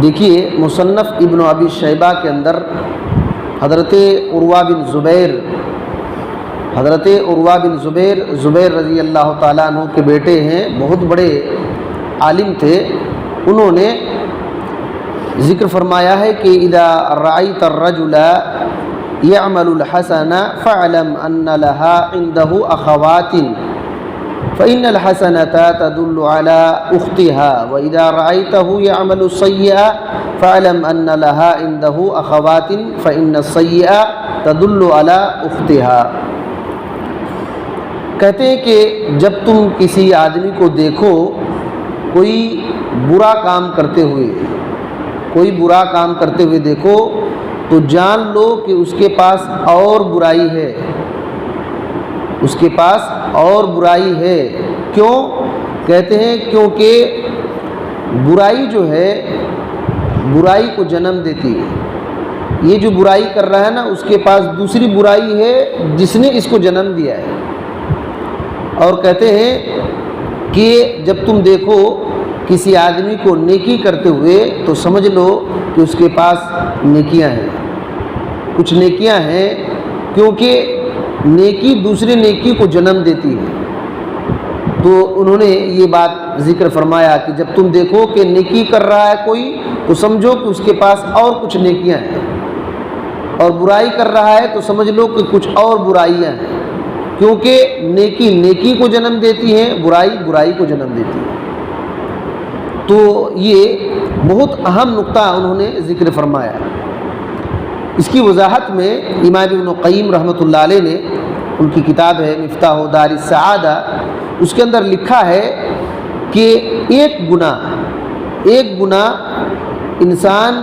دیکھیے مصنف ابن ابی شیبہ کے اندر حضرت عروہ بن زبیر رضی اللہ تعالیٰ عنہ کے بیٹے ہیں، بہت بڑے عالم تھے۔ انہوں نے ذکر فرمایا ہے کہ اذا رأيت الرجل يعمل الحسن فاعلم ان لها عنده اخوات فإن الحسنة تدل على أختها وإذا رأيته يعمل السيئة فاعلم أن لها عنده أخوات فإن السيئة تدل على أختها۔ کہتے ہیں کہ جب تم کسی آدمی کو دیکھو کوئی برا کام کرتے ہوئے دیکھو تو جان لو کہ اس کے پاس اور برائی ہے، کیوں؟ کہتے ہیں کیونکہ برائی جو ہے برائی کو جنم دیتی ہے۔ یہ جو برائی کر رہا ہے نا، اس کے پاس دوسری برائی ہے جس نے اس کو جنم دیا ہے۔ اور کہتے ہیں کہ جب تم دیکھو کسی آدمی کو نیکی کرتے ہوئے تو سمجھ لو کہ اس کے پاس نیکیاں ہیں، کچھ نیکیاں ہیں، کیونکہ نیکی دوسرے نیکی کو جنم دیتی ہے۔ تو انہوں نے یہ بات ذکر فرمایا کہ جب تم دیکھو کہ نیکی کر رہا ہے کوئی تو سمجھو کہ اس کے پاس اور کچھ نیکیاں ہیں، اور برائی کر رہا ہے تو سمجھ لو کہ کچھ اور برائیاں ہیں، کیونکہ نیکی نیکی کو جنم دیتی ہے، برائی کو جنم دیتی ہے۔ تو یہ بہت اہم نقطہ انہوں نے ذکر فرمایا۔ اس کی وضاحت میں امام ابن قیم رحمۃ اللہ علیہ نے، ان کی کتاب ہے مفتاح دار السعادہ، اس کے اندر لکھا ہے کہ ایک گناہ انسان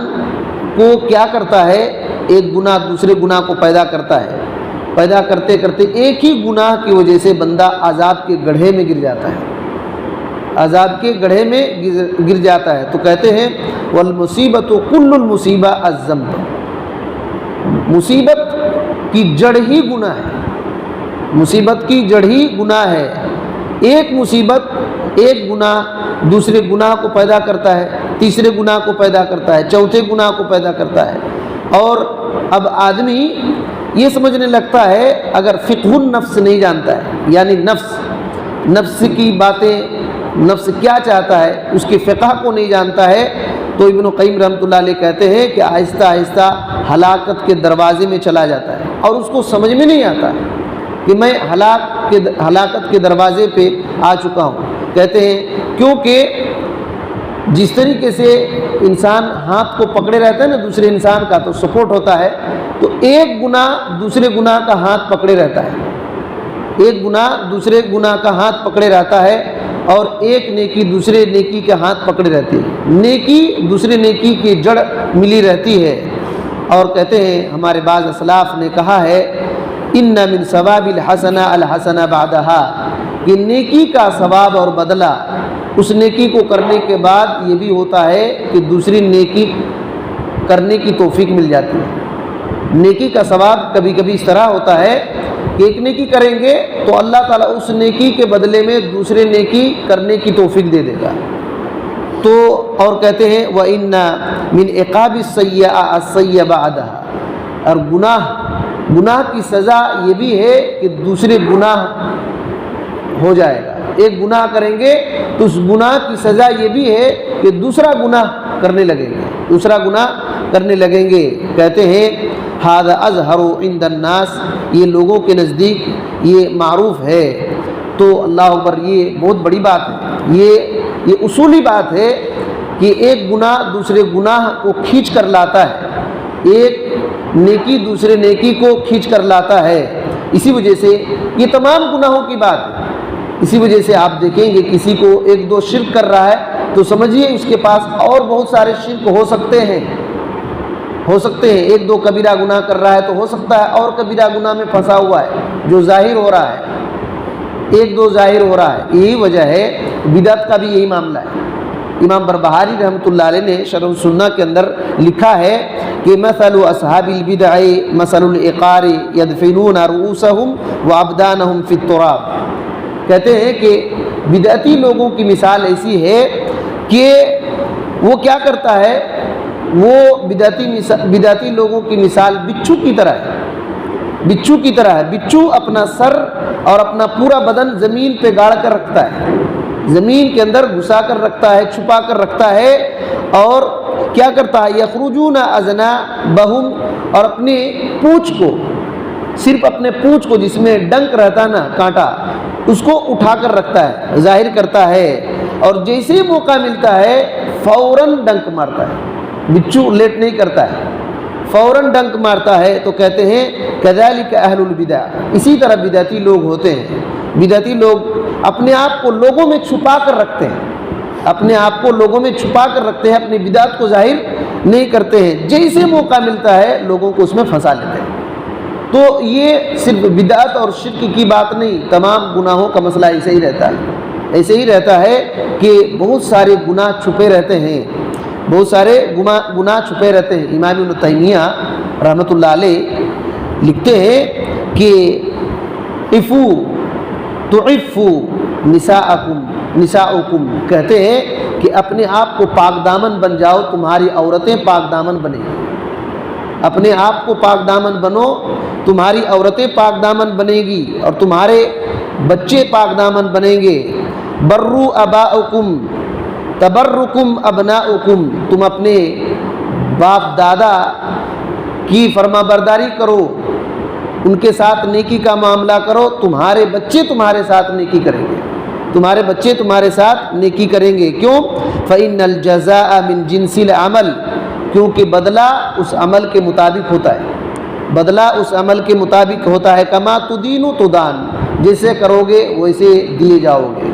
کو کیا کرتا ہے، ایک گناہ دوسرے گناہ کو پیدا کرتا ہے، پیدا کرتے کرتے ایک ہی گناہ کی وجہ سے بندہ عذاب کے گڑھے میں گر جاتا ہے، تو کہتے ہیں والمصیبت کل المصیبہ الذنب، مصیبت کی جڑ ہی گناہ ہے۔ ایک مصیبت، ایک گناہ دوسرے گناہ کو پیدا کرتا ہے، تیسرے گناہ کو پیدا کرتا ہے، چوتھے گناہ کو پیدا کرتا ہے۔ اور اب آدمی یہ سمجھنے لگتا ہے، اگر فقہ النفس نہیں جانتا ہے، یعنی نفس کی باتیں، نفس کیا چاہتا ہے، اس کے فقہ کو نہیں جانتا ہے، تو ابن قیم رحمۃ اللہ علیہ کہتے ہیں کہ آہستہ آہستہ ہلاکت کے دروازے میں چلا جاتا ہے، اور اس کو سمجھ میں نہیں آتا ہے کہ میں ہلاکت کے دروازے پہ آ چکا ہوں۔ کہتے ہیں کیونکہ جس طریقے سے انسان ہاتھ کو پکڑے رہتا ہے نا دوسرے انسان کا، تو سپورٹ ہوتا ہے، تو ایک گناہ دوسرے گناہ کا ہاتھ پکڑے رہتا ہے، اور ایک نیکی دوسرے نیکی کے ہاتھ پکڑے رہتی ہے، نیکی دوسرے نیکی کی جڑ ملی رہتی ہے۔ اور کہتے ہیں ہمارے بعض اسلاف نے کہا ہے ان من ثواب الحسنہ الحسنہ بعدہا، کہ نیکی کا ثواب اور بدلہ اس نیکی کو کرنے کے بعد یہ بھی ہوتا ہے کہ دوسری نیکی کرنے کی توفیق مل جاتی ہے۔ نیکی کا ثواب کبھی کبھی اس طرح ہوتا ہے کہ ایک نیکی کریں گے تو اللہ تعالیٰ اس نیکی کے بدلے میں دوسرے نیکی کرنے کی توفیق دے دے گا۔ تو اور کہتے ہیں وَإِنَّ مِنْ عِقَابِ السَّيِّئَةِ السَّيِّئَةَ بَعْدَهَا، اور گناہ کی سزا یہ بھی ہے کہ دوسرے گناہ ہو جائے گا۔ ایک گناہ کریں گے تو اس گناہ کی سزا یہ بھی ہے کہ دوسرا گناہ کرنے لگیں گے۔ کہتے ہیں ھذا اظہر عند الناس، یہ لوگوں کے نزدیک یہ معروف ہے۔ تو اللہ اکبر، یہ بہت بڑی بات ہے، یہ اصولی بات ہے کہ ایک گناہ دوسرے گناہ کو کھینچ کر لاتا ہے، ایک نیکی دوسرے نیکی کو کھینچ کر لاتا ہے۔ اسی وجہ سے یہ تمام گناہوں کی بات ہے۔ اسی وجہ سے آپ دیکھیں گے کسی کو ایک دو شرک کر رہا ہے تو سمجھیے اس کے پاس اور بہت سارے شرک ہو سکتے ہیں۔ ایک دو کبیرہ گناہ کر رہا ہے تو ہو سکتا ہے اور کبیرہ گناہ میں پھنسا ہوا ہے جو ظاہر ہو رہا ہے، ایک دو ظاہر ہو رہا ہے۔ یہی وجہ ہے بدعت کا بھی یہی معاملہ ہے۔ امام بربہاری رحمۃ اللہ علیہ نے شرح السنہ کے اندر لکھا ہے کہ مثل اصحاب البدع مثل العقار يدفنون رؤوسهم وابدانهم في التراب، کہتے ہیں کہ بدعتی لوگوں کی مثال ایسی ہے کہ وہ کیا کرتا ہے، وہ بدعتی لوگوں کی مثال بچھو کی طرح ہے، بچھو کی طرح ہے۔ بچھو اپنا سر اور اپنا پورا بدن زمین پہ گاڑ کر رکھتا ہے، زمین کے اندر گھسا کر رکھتا ہے، چھپا کر رکھتا ہے، اور کیا کرتا ہے؟ یخرجون اذنابہم، اور اپنے پونچھ کو، صرف اپنے پونچھ کو جس میں ڈنک رہتا نا کانٹا، اس کو اٹھا کر رکھتا ہے، ظاہر کرتا ہے، اور جیسے موقع ملتا ہے فوراً ڈنک مارتا ہے۔ بچھو لیٹ نہیں کرتا ہے، فوراً ڈنک مارتا ہے۔ تو کہتے ہیں کذالک اہل البدع، اسی طرح بدعتی لوگ ہوتے ہیں۔ بدعتی لوگ اپنے آپ کو لوگوں میں چھپا کر رکھتے ہیں، اپنے آپ کو لوگوں میں چھپا کر رکھتے ہیں، اپنی بدعت کو ظاہر نہیں کرتے ہیں، جیسے موقع ملتا ہے لوگوں کو اس میں پھنسا لیتے ہیں۔ تو یہ صرف بدعت اور شرک کی بات نہیں، تمام گناہوں کا مسئلہ ایسے ہی رہتا ہے، ایسے ہی رہتا ہے کہ بہت سارے گناہ چھپے رہتے ہیں، بہت سارے گناہ چھپے رہتے ہیں۔ امام ابن تیمیہ رحمۃ اللہ علیہ لکھتے ہیں کہ تعفوا نساءکم، کہتے ہیں کہ اپنے آپ کو پاک دامن بن جاؤ، تمہاری عورتیں پاک دامن بنیں گی۔ اپنے آپ کو پاک دامن بنو، تمہاری عورتیں پاک دامن بنیں گی، اور تمہارے بچے پاک دامن بنیں گے۔ بروا اباءکم تبرکم ابناؤکم، تم اپنے باپ دادا کی فرما برداری کرو، ان کے ساتھ نیکی کا معاملہ کرو، تمہارے بچے تمہارے ساتھ نیکی کریں گے، تمہارے بچے تمہارے ساتھ نیکی کریں گے۔ کیوں؟ فإن الجزاء من جنس العمل، کیونکہ بدلہ اس عمل کے مطابق ہوتا ہے، بدلہ اس عمل کے مطابق ہوتا ہے۔ کما تدین تدان، جیسے کرو گے ویسے دیے جاؤ گے۔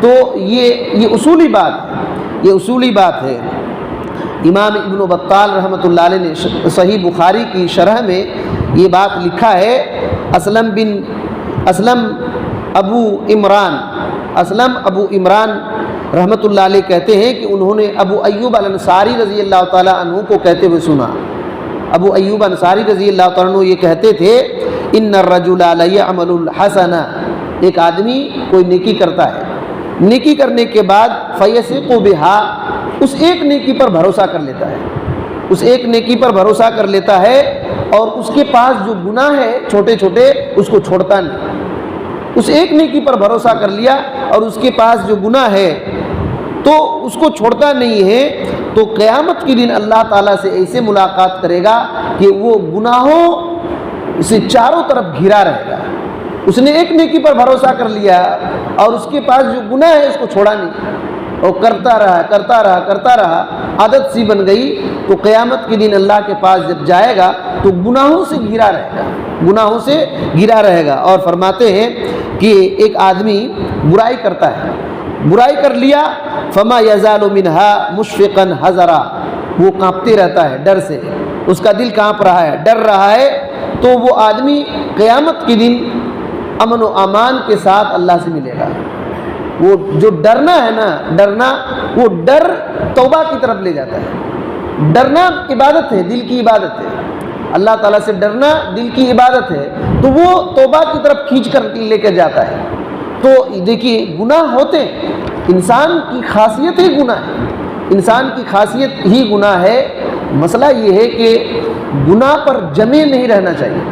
تو یہ اصولی بات ہے، یہ اصولی بات ہے۔ امام ابن بطال رحمۃ اللہ علیہ نے صحیح بخاری کی شرح میں یہ بات لکھا ہے۔ اسلم ابو عمران رحمۃ اللہ علیہ کہتے ہیں کہ انہوں نے ابو ایوب الانصاری رضی اللہ تعالیٰ عنہ کو کہتے ہوئے سنا۔ ابو ایوب انصاری رضی اللہ تعالیٰ عنہ یہ کہتے تھے، ان الرجل لیعمل الحسنہ، ایک آدمی کوئی نیکی کرتا ہے، نیکی کرنے کے بعد فیثق بہا، اس ایک نیکی پر بھروسہ کر لیتا ہے، اس ایک نیکی پر بھروسہ کر لیتا ہے، اور اس کے پاس جو گناہ ہے چھوٹے چھوٹے اس کو چھوڑتا نہیں۔ اس ایک نیکی پر بھروسہ کر لیا اور اس کے پاس جو گناہ ہے تو اس کو چھوڑتا نہیں ہے، تو قیامت کے دن اللہ تعالیٰ سے ایسے ملاقات کرے گا کہ وہ گناہوں سے چاروں طرف گھرا رہے گا۔ اس نے ایک نیکی پر بھروسہ کر لیا اور اس کے پاس جو گناہ ہے اس کو چھوڑا نہیں، اور کرتا رہا، عادت سی بن گئی۔ تو قیامت کے دن اللہ کے پاس جب جائے گا تو گناہوں سے گھرا رہے گا، گناہوں سے گھرا رہے گا۔ اور فرماتے ہیں کہ ایک آدمی برائی کرتا ہے، برائی کر لیا، فما یزال منہا مشفقا حذرا، وہ کانپتے رہتا ہے ڈر سے، اس کا دل کانپ رہا ہے، ڈر رہا ہے، تو وہ آدمی قیامت کے دن امن و امان کے ساتھ اللہ سے ملے گا۔ وہ جو ڈرنا ہے نا، ڈرنا، وہ ڈر توبہ کی طرف لے جاتا ہے۔ ڈرنا عبادت ہے، دل کی عبادت ہے، اللہ تعالیٰ سے ڈرنا دل کی عبادت ہے، تو وہ توبہ کی طرف کھینچ کر لے کر جاتا ہے۔ تو دیکھیے گناہ ہوتے ہیں، انسان کی خاصیت ہی گناہ ہے، انسان کی خاصیت ہی گناہ ہے۔ مسئلہ یہ ہے کہ گناہ پر جمے نہیں رہنا چاہیے،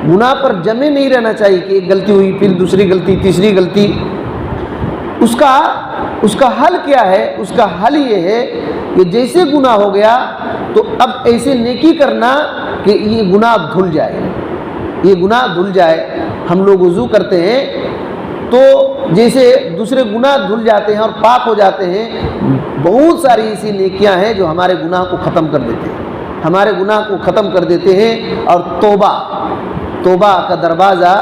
گناہ پر جمے نہیں رہنا چاہیے کہ ایک غلطی ہوئی، پھر دوسری غلطی، تیسری غلطی۔ اس کا حل کیا ہے؟ اس کا حل یہ ہے کہ جیسے گناہ ہو گیا تو اب ایسے نیکی کرنا کہ یہ گناہ دھل جائے، یہ گناہ دھل جائے۔ ہم لوگ وضو کرتے ہیں تو جیسے دوسرے گناہ دھل جاتے ہیں اور پاک ہو جاتے ہیں، بہت ساری ایسی نیکیاں ہیں جو ہمارے گناہ کو ختم کر دیتے ہیں، ہمارے گناہ کو ختم کر دیتے ہیں۔ اور توبہ کا دروازہ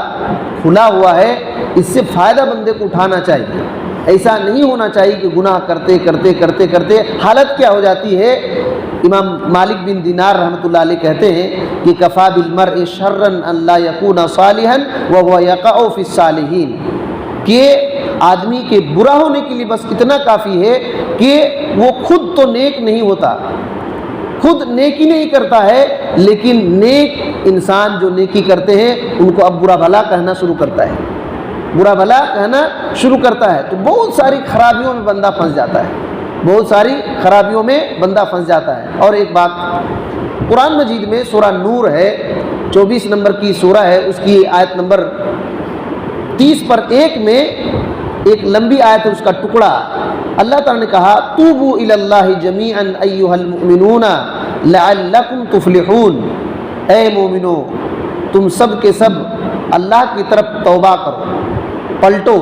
کھلا ہوا ہے، اس سے فائدہ بندے کو اٹھانا چاہیے۔ ایسا نہیں ہونا چاہیے کہ گناہ کرتے کرتے کرتے کرتے حالت کیا ہو جاتی ہے۔ امام مالک بن دینار رحمۃ اللہ علیہ کہتے ہیں کہ کفا بالمرء شرا ان لا یکون صالحا وهو یقع فی الصالحین، کہ آدمی کے برا ہونے کے لیے بس اتنا کافی ہے کہ وہ خود تو نیک نہیں ہوتا، خود نیکی نہیں کرتا ہے، لیکن نیک انسان جو نیکی کرتے ہیں ان کو اب برا بھلا کہنا شروع کرتا ہے، برا بھلا کہنا شروع کرتا ہے، تو بہت ساری خرابیوں میں بندہ پھنس جاتا ہے، بہت ساری خرابیوں میں بندہ پھنس جاتا ہے۔ اور ایک بات، قرآن مجید میں سورہ نور ہے، 24 نمبر کی سورہ ہے، اس کی آیت نمبر 30/1 میں ایک لمبی آیت ہے، اس کا ٹکڑا اللہ تعالیٰ نے کہا توبوا الی اللہ جمیعا ایھا المؤمنون لعلکم تفلحون، اے مومنو تم سب کے سب اللہ کی طرف توبہ کرو، پلٹو،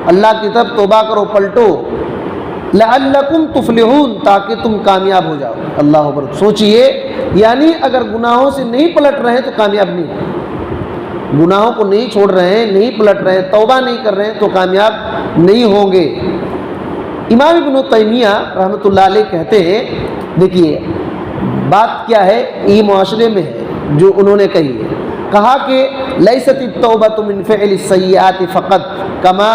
اللہ کی طرف توبہ کرو، پلٹو، لعلکم تفلحون، تاکہ تم کامیاب ہو جاؤ۔ اللہ اکبر، سوچئے، یعنی اگر گناہوں سے نہیں پلٹ رہے ہیں تو کامیاب نہیں ہیں، گناہوں کو نہیں چھوڑ رہے ہیں، نہیں پلٹ رہے ہیں، توبہ نہیں کر رہے ہیں تو کامیاب نہیں ہوں گے۔ امام ابن تیمیہ رحمۃ اللہ علیہ کہتے ہیں، دیکھیے بات کیا ہے، یہ معاشرے میں ہے جو انہوں نے کہی ہے، کہا کہ لیست التوبۃ من فعل السیئات فقط کما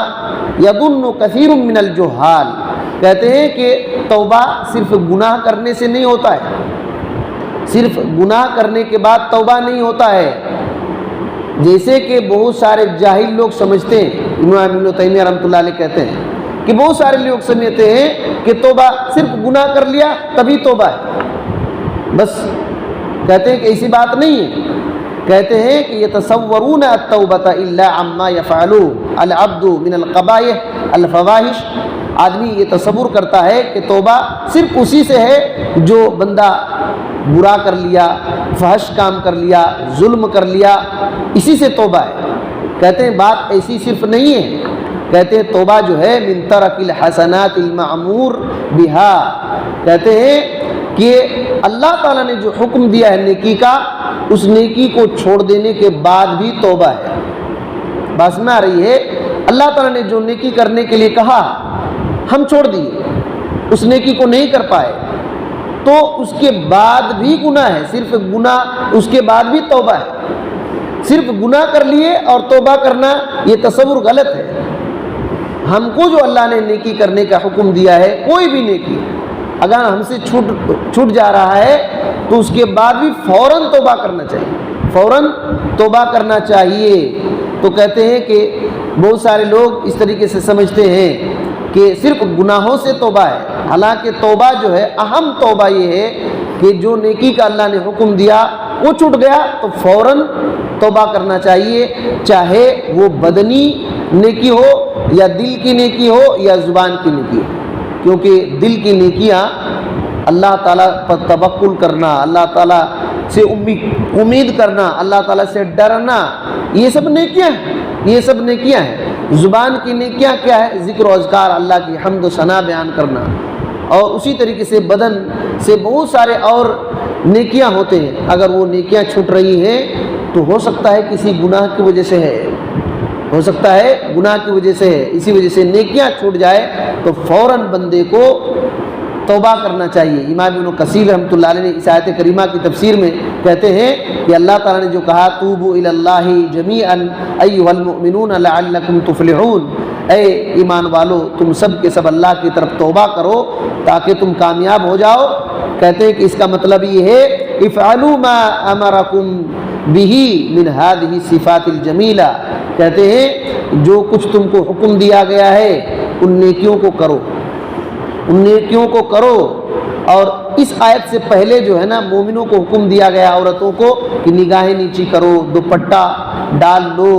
یظن کثیر من الجہال، کہتے ہیں کہ توبہ صرف گناہ کرنے سے نہیں ہوتا ہے، صرف گناہ کرنے کے بعد توبہ نہیں ہوتا ہے، جیسے کہ بہت سارے جاہل لوگ سمجھتے ہیں۔ امام ابن تیمیہ رحمۃ اللہ علیہ کہتے ہیں کہ بہت سارے لوگ سمجھتے ہیں کہ توبہ صرف گناہ کر لیا تبھی توبہ ہے، بس، کہتے ہیں کہ ایسی بات نہیں ہے، کہتے ہیں کہ یتصورون التوبۃ الا عما یفعل العبد من القبائح الفواحش، آدمی یہ تصور کرتا ہے کہ توبہ صرف اسی سے ہے جو بندہ برا کر لیا، فحش کام کر لیا، ظلم کر لیا، اسی سے توبہ ہے۔ کہتے ہیں بات ایسی صرف نہیں ہے، کہتے ہیں توبہ جو ہے من ترک الحسنات المعمور بہا، کہتے ہیں کہ اللہ تعالیٰ نے جو حکم دیا ہے نیکی کا، اس نیکی کو چھوڑ دینے کے بعد بھی توبہ ہے۔ بات میں آ رہی ہے، اللہ تعالیٰ نے جو نیکی کرنے کے لیے کہا ہم چھوڑ دیے، اس نیکی کو نہیں کر پائے، تو اس کے بعد بھی گناہ ہے، صرف گناہ اس کے بعد بھی توبہ ہے، صرف گناہ کر لیے اور توبہ کرنا یہ تصور غلط ہے۔ ہم کو جو اللہ نے نیکی کرنے کا حکم دیا ہے، کوئی بھی نیکی اگر ہم سے چھوٹ جا رہا ہے تو اس کے بعد بھی فوراً توبہ کرنا چاہیے، فوراً توبہ کرنا چاہیے۔ تو کہتے ہیں کہ بہت سارے لوگ اس طریقے سے سمجھتے ہیں کہ صرف گناہوں سے توبہ ہے، حالانکہ توبہ جو ہے، اہم توبہ یہ ہے کہ جو نیکی کا اللہ نے حکم دیا وہ چھوٹ گیا تو فوراً توبہ کرنا چاہیے، چاہے وہ بدنی نیکی ہو یا دل کی نیکی ہو یا زبان کی نیکی ہو، کیونکہ دل کی نیکیاں اللہ تعالیٰ پر توکل کرنا، اللہ تعالیٰ سے امید کرنا، اللہ تعالیٰ سے ڈرنا، یہ سب نیکیاں ہیں، یہ سب نیکیاں ہیں۔ زبان کی نیکیاں کیا ہے؟ ذکر و اذکار، اللہ کی حمد و ثنا بیان کرنا، اور اسی طریقے سے بدن سے بہت سارے اور نیکیاں ہوتے ہیں، اگر وہ نیکیاں چھوٹ رہی ہیں تو ہو سکتا ہے کسی گناہ کی وجہ سے ہے، ہو سکتا ہے گناہ کی وجہ سے ہے، اسی وجہ سے نیکیاں چھوٹ جائے تو فوراً بندے کو توبہ کرنا چاہیے۔ امام ابن کثیر رحمۃ اللہ علیہ نے اس آیت کریمہ کی تفسیر میں کہتے ہیں کہ اللہ تعالیٰ نے جو کہا توبوا الی اللہ جمیعا ایھا المؤمنون لعلکم تفلحون، اے ایمان والو تم سب کے سب اللہ کی طرف توبہ کرو تاکہ تم کامیاب ہو جاؤ۔ کہتے ہیں کہ اس کا مطلب یہ ہے افعلوا ما امرکم بہ من ہذہ الصفات الجمیلہ، کہتے ہیں جو کچھ تم کو حکم دیا گیا ہے ان نیکیوں کو کرو، ان نیکیوں کو کرو۔ اور اس آیت سے پہلے جو ہے نا مومنوں کو حکم دیا گیا عورتوں کو کہ نگاہیں نیچی کرو، دوپٹہ ڈال لو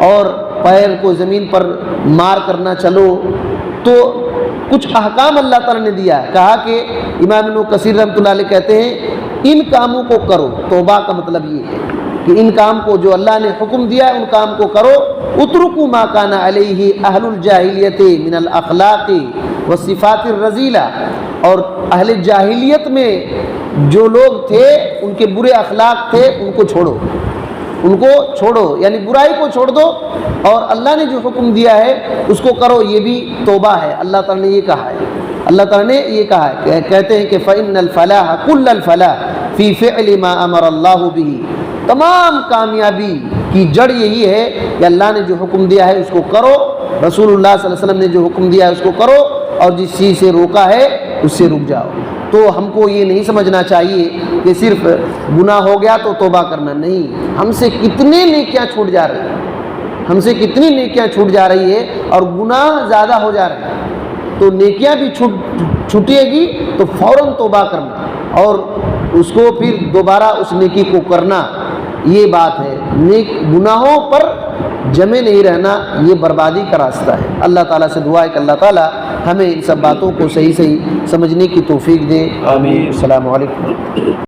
اور پیر کو زمین پر مار کرنا چلو، تو کچھ احکام اللہ تعالیٰ نے دیا، کہا کہ امام ابن کثیر رحمۃ اللہ علیہ کہتے ہیں ان کاموں کو کرو۔ توبہ کا مطلب یہ ہے کہ ان کام کو جو اللہ نے حکم دیا ہے ان کام کو کرو۔ اترکوا ما کان علیہ اہل الجاہلیت من الاخلاق والصفات الرذیلہ، اور اہل جاہلیت میں جو لوگ تھے ان کے برے اخلاق تھے ان کو چھوڑو، ان کو چھوڑو، یعنی برائی کو چھوڑ دو اور اللہ نے جو حکم دیا ہے اس کو کرو، یہ بھی توبہ ہے۔ اللہ تعالیٰ نے یہ کہا ہے، اللہ تعالیٰ نے یہ کہا ہے، کہتے ہیں کہ فإن الفلاح كل الفلاح فی فعل ما امر اللہ بہ، تمام کامیابی کی جڑ یہی ہے کہ اللہ نے جو حکم دیا ہے اس کو کرو، رسول اللہ صلی اللہ علیہ وسلم نے جو حکم دیا ہے اس کو کرو، اور جس چیز سے روکا ہے اس سے رک جاؤ۔ تو ہم کو یہ نہیں سمجھنا چاہیے کہ صرف گناہ ہو گیا تو توبہ کرنا، نہیں، ہم سے کتنے نیکیاں چھوٹ جا رہی ہیں، ہم سے کتنی نیکیاں چھوٹ جا رہی ہے اور گناہ زیادہ ہو جا رہے ہیں۔ تو نیکیاں بھی چھٹے گی تو فوراً توبہ کرنا اور اس کو پھر دوبارہ اس نیکی کو کرنا، یہ بات ہے۔ نیک گناہوں پر جمے نہیں رہنا یہ بربادی کا راستہ ہے۔ اللہ تعالیٰ سے دعا ہے کہ اللہ تعالیٰ ہمیں ان سب باتوں کو صحیح سمجھنے کی توفیق دے۔ آمین۔ السلام علیکم۔